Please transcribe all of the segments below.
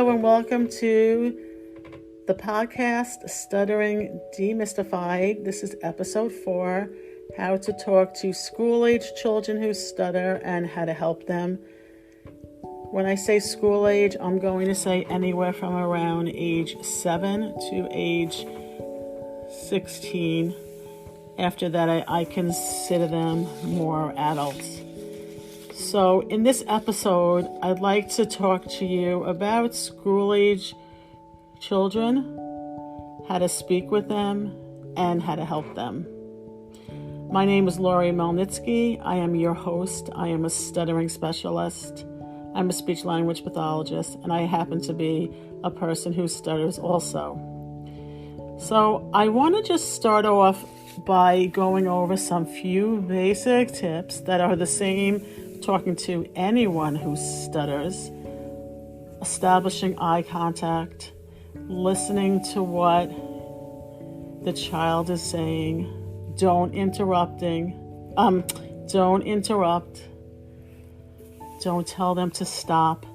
Hello and welcome to the podcast Stuttering Demystified. This is episode 4, how to talk to school-age children who stutter and how to help them. When I say school age, I'm going to say anywhere from around age 7 to age 16. After that, I consider them more adults. So in this episode, I'd like to talk to you about school-age children, how to speak with them, and how to help them. My name is Lori Melnitsky. I am your host. I am a stuttering specialist. I'm a speech-language pathologist, and I happen to be a person who stutters also. So I want to just start off by going over some few basic tips that are the same talking to anyone who stutters: establishing eye contact, listening to what the child is saying, don't interrupt, don't tell them to stop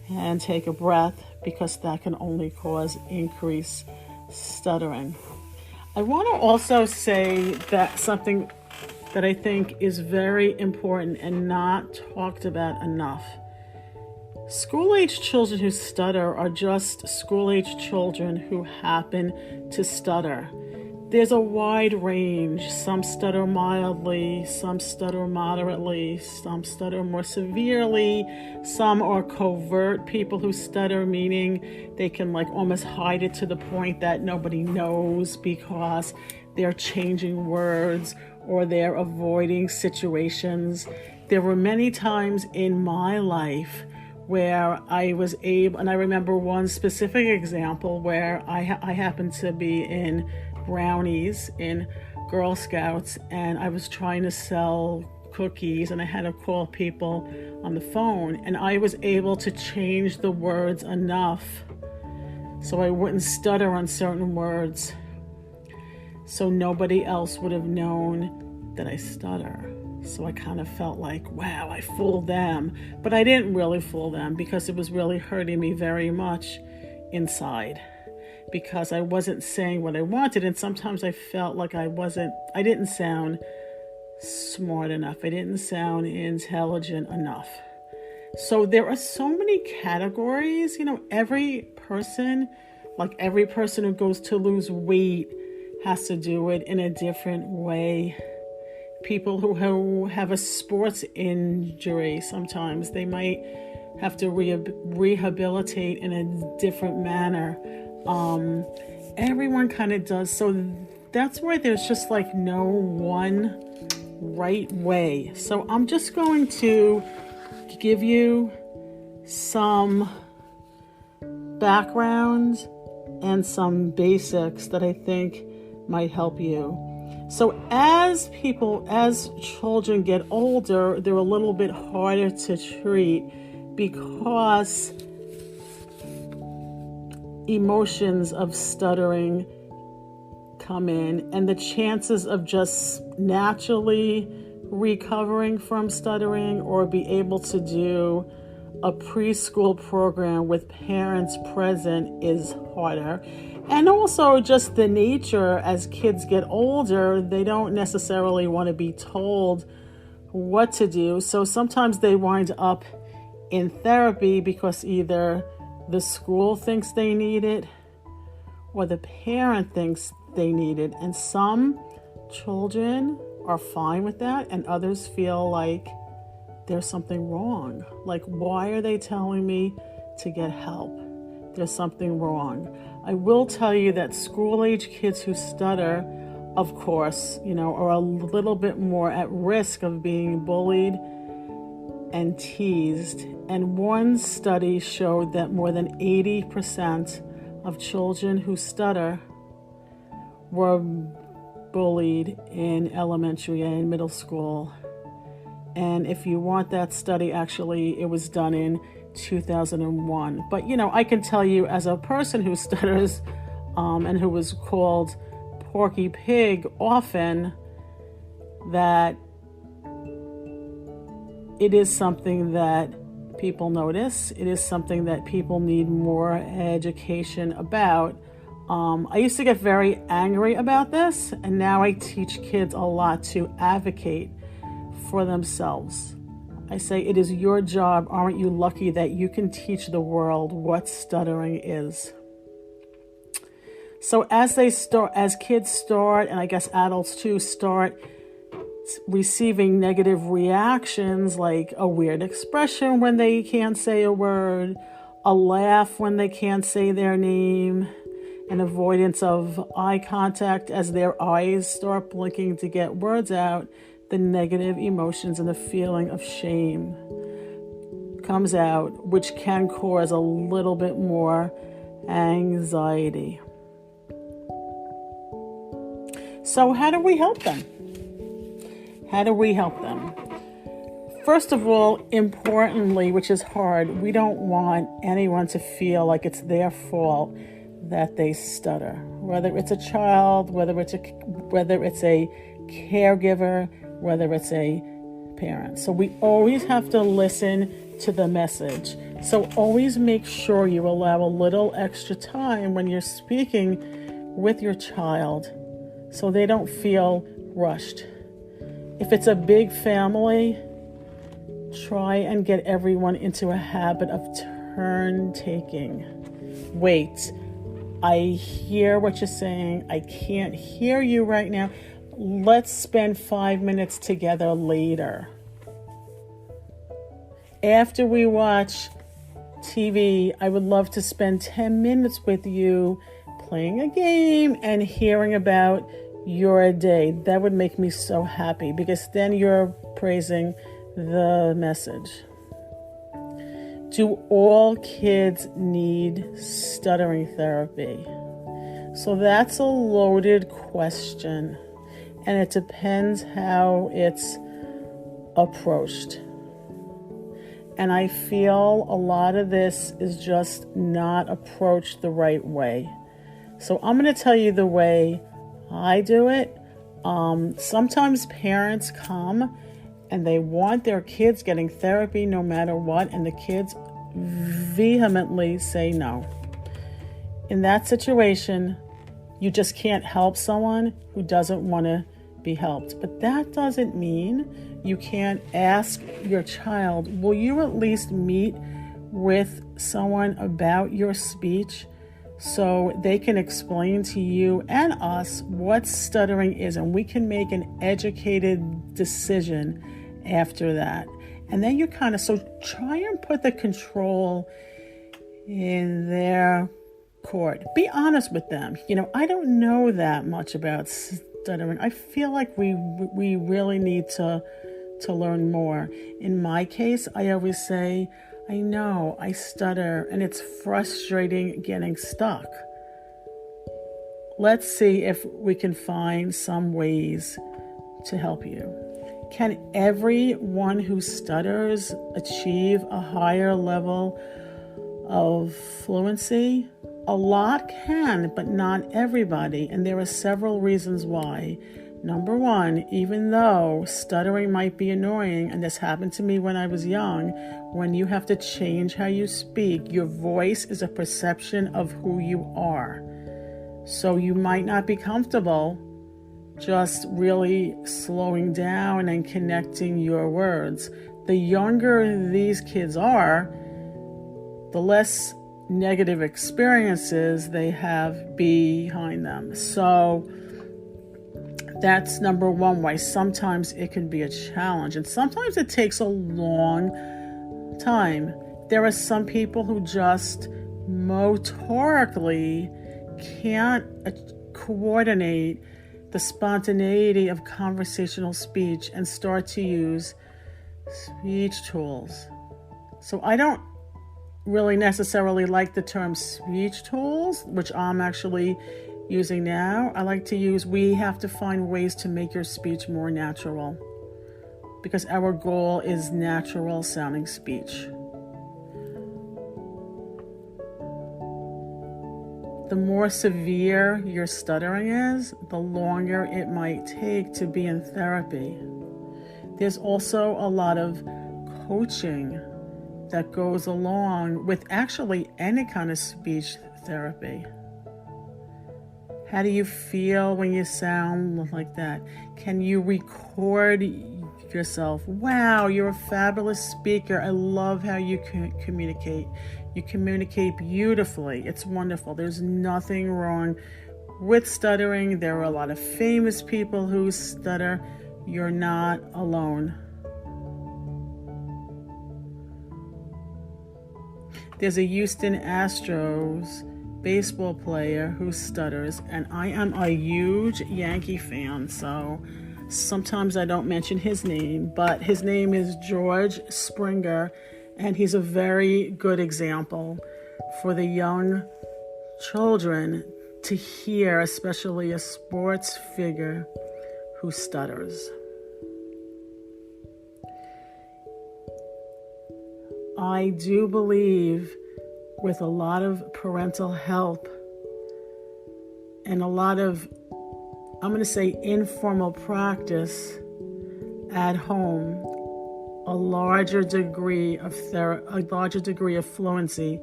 and take a breath, because that can only cause increased stuttering. I want to also say that something that I think is very important and not talked about enough. School-age children who stutter are just school-age children who happen to stutter. There's a wide range. Some stutter mildly, some stutter moderately, some stutter more severely, some are covert people who stutter, meaning they can almost hide it to the point that nobody knows because they're changing words or they're avoiding situations. There were many times in my life where I was able, and I remember one specific example where I happened to be in brownies in Girl Scouts, and I was trying to sell cookies, and I had to call people on the phone, and I was able to change the words enough so I wouldn't stutter on certain words, so nobody else would have known that I stutter. So I kind of felt like, wow, I fooled them. But I didn't really fool them, because it was really hurting me very much inside, because I wasn't saying what I wanted. And sometimes I felt like I didn't sound smart enough. I didn't sound intelligent enough. So there are so many categories. Every person who goes to lose weight has to do it in a different way. People who have a sports injury, sometimes they might have to rehabilitate in a different manner. Everyone kind of does. So that's why there's just no one right way. So I'm just going to give you some background and some basics that I think might help you. So as children get older, they're a little bit harder to treat, because emotions of stuttering come in, and the chances of just naturally recovering from stuttering or be able to do a preschool program with parents present is harder. And also just the nature, as kids get older, they don't necessarily want to be told what to do. So sometimes they wind up in therapy because either the school thinks they need it or the parent thinks they need it. And some children are fine with that, and others feel like there's something wrong. Like, why are they telling me to get help? There's something wrong. I will tell you that school-age kids who stutter, of course, are a little bit more at risk of being bullied and teased. And one study showed that more than 80% of children who stutter were bullied in elementary and middle school. And if you want that study, actually, it was done in 2001. But, I can tell you, as a person who stutters and who was called Porky Pig often, that it is something that people notice. It is something that people need more education about. I used to get very angry about this, and now I teach kids a lot to advocate for themselves. I say, it is your job. Aren't you lucky that you can teach the world what stuttering is? So as kids start, and I guess adults too, start receiving negative reactions, like a weird expression when they can't say a word, a laugh when they can't say their name, an avoidance of eye contact as their eyes start blinking to get words out, the negative emotions and the feeling of shame comes out, which can cause a little bit more anxiety. So how do we help them? How do we help them? First of all, importantly, which is hard, we don't want anyone to feel like it's their fault that they stutter. Whether it's a child, whether it's a caregiver, whether it's a parent. So we always have to listen to the message. So always make sure you allow a little extra time when you're speaking with your child so they don't feel rushed. If it's a big family, try and get everyone into a habit of turn taking. Wait, I hear what you're saying. I can't hear you right now. Let's spend 5 minutes together later. After we watch TV, I would love to spend 10 minutes with you playing a game and hearing about your day. That would make me so happy, because then you're praising the message. Do all kids need stuttering therapy? So that's a loaded question, and it depends how it's approached. And I feel a lot of this is just not approached the right way. So I'm going to tell you the way I do it. Sometimes parents come and they want their kids getting therapy no matter what, and the kids vehemently say no. In that situation, you just can't help someone who doesn't want to be helped. But that doesn't mean you can't ask your child, will you at least meet with someone about your speech so they can explain to you and us what stuttering is, and we can make an educated decision after that. And then you so try and put the control in their court. Be honest with them. I don't know that much about stuttering. I feel like we really need to learn more. In my case, I always say, I know I stutter and it's frustrating getting stuck. Let's see if we can find some ways to help you. Can everyone who stutters achieve a higher level of fluency? A lot can, but not everybody, and there are several reasons why. Number one, even though stuttering might be annoying, and this happened to me when I was young, when you have to change how you speak, your voice is a perception of who you are. So you might not be comfortable just really slowing down and connecting your words. The younger these kids are, the less negative experiences they have behind them. So that's number one, why sometimes it can be a challenge. And sometimes it takes a long time. There are some people who just motorically can't coordinate the spontaneity of conversational speech and start to use speech tools. So I don't really necessarily like the term speech tools, which I'm actually using now. I like to use, we have to find ways to make your speech more natural, because our goal is natural sounding speech. The more severe your stuttering is, the longer it might take to be in therapy. There's also a lot of coaching that goes along with actually any kind of speech therapy. How do you feel when you sound like that? Can you record yourself? Wow, you're a fabulous speaker. I love how you communicate. You communicate beautifully. It's wonderful. There's nothing wrong with stuttering. There are a lot of famous people who stutter. You're not alone. There's a Houston Astros baseball player who stutters, and I am a huge Yankee fan, so sometimes I don't mention his name, but his name is George Springer, and he's a very good example for the young children to hear, especially a sports figure who stutters. I do believe with a lot of parental help and a lot of, I'm going to say, informal practice at home, a larger degree of fluency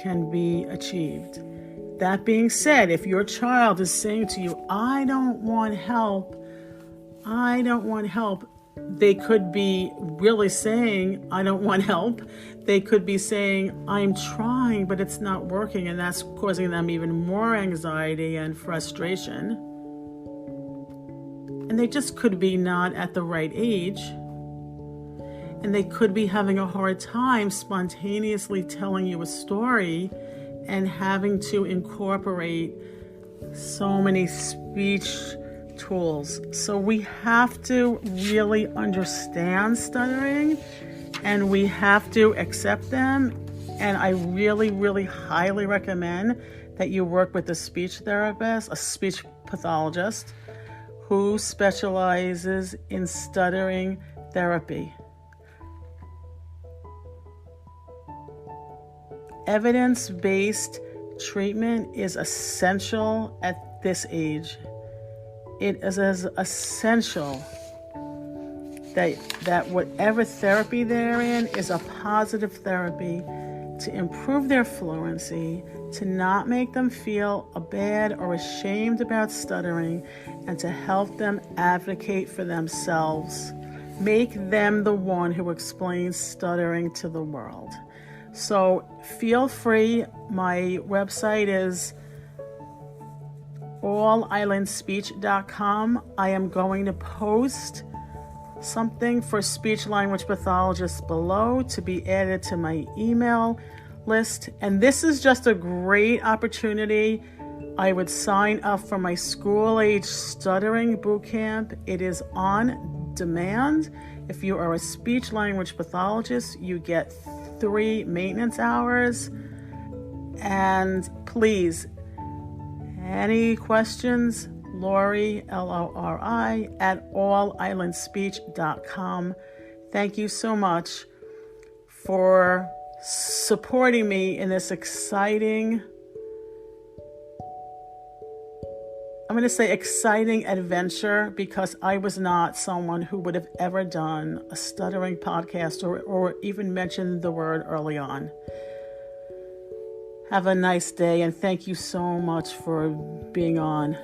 can be achieved. That being said, if your child is saying to you, I don't want help, they could be really saying, I don't want help. They could be saying, I'm trying, but it's not working, and that's causing them even more anxiety and frustration. And they just could be not at the right age. And they could be having a hard time spontaneously telling you a story and having to incorporate so many speech tools. So we have to really understand stuttering, and we have to accept them. And I really, really highly recommend that you work with a speech therapist, a speech pathologist who specializes in stuttering therapy. Evidence-based treatment is essential at this age. It is as essential that whatever therapy they're in is a positive therapy to improve their fluency, to not make them feel bad or ashamed about stuttering, and to help them advocate for themselves. Make them the one who explains stuttering to the world. So feel free. My website is allislandspeech.com. I am going to post something for speech language pathologists below to be added to my email list. And this is just a great opportunity. I would sign up for my school-age stuttering bootcamp. It is on demand. If you are a speech language pathologist, you get 3 maintenance hours. And please, any questions, Lori, Lori, at allislandspeech.com. Thank you so much for supporting me in this exciting adventure, because I was not someone who would have ever done a stuttering podcast or even mentioned the word early on. Have a nice day, and thank you so much for being on.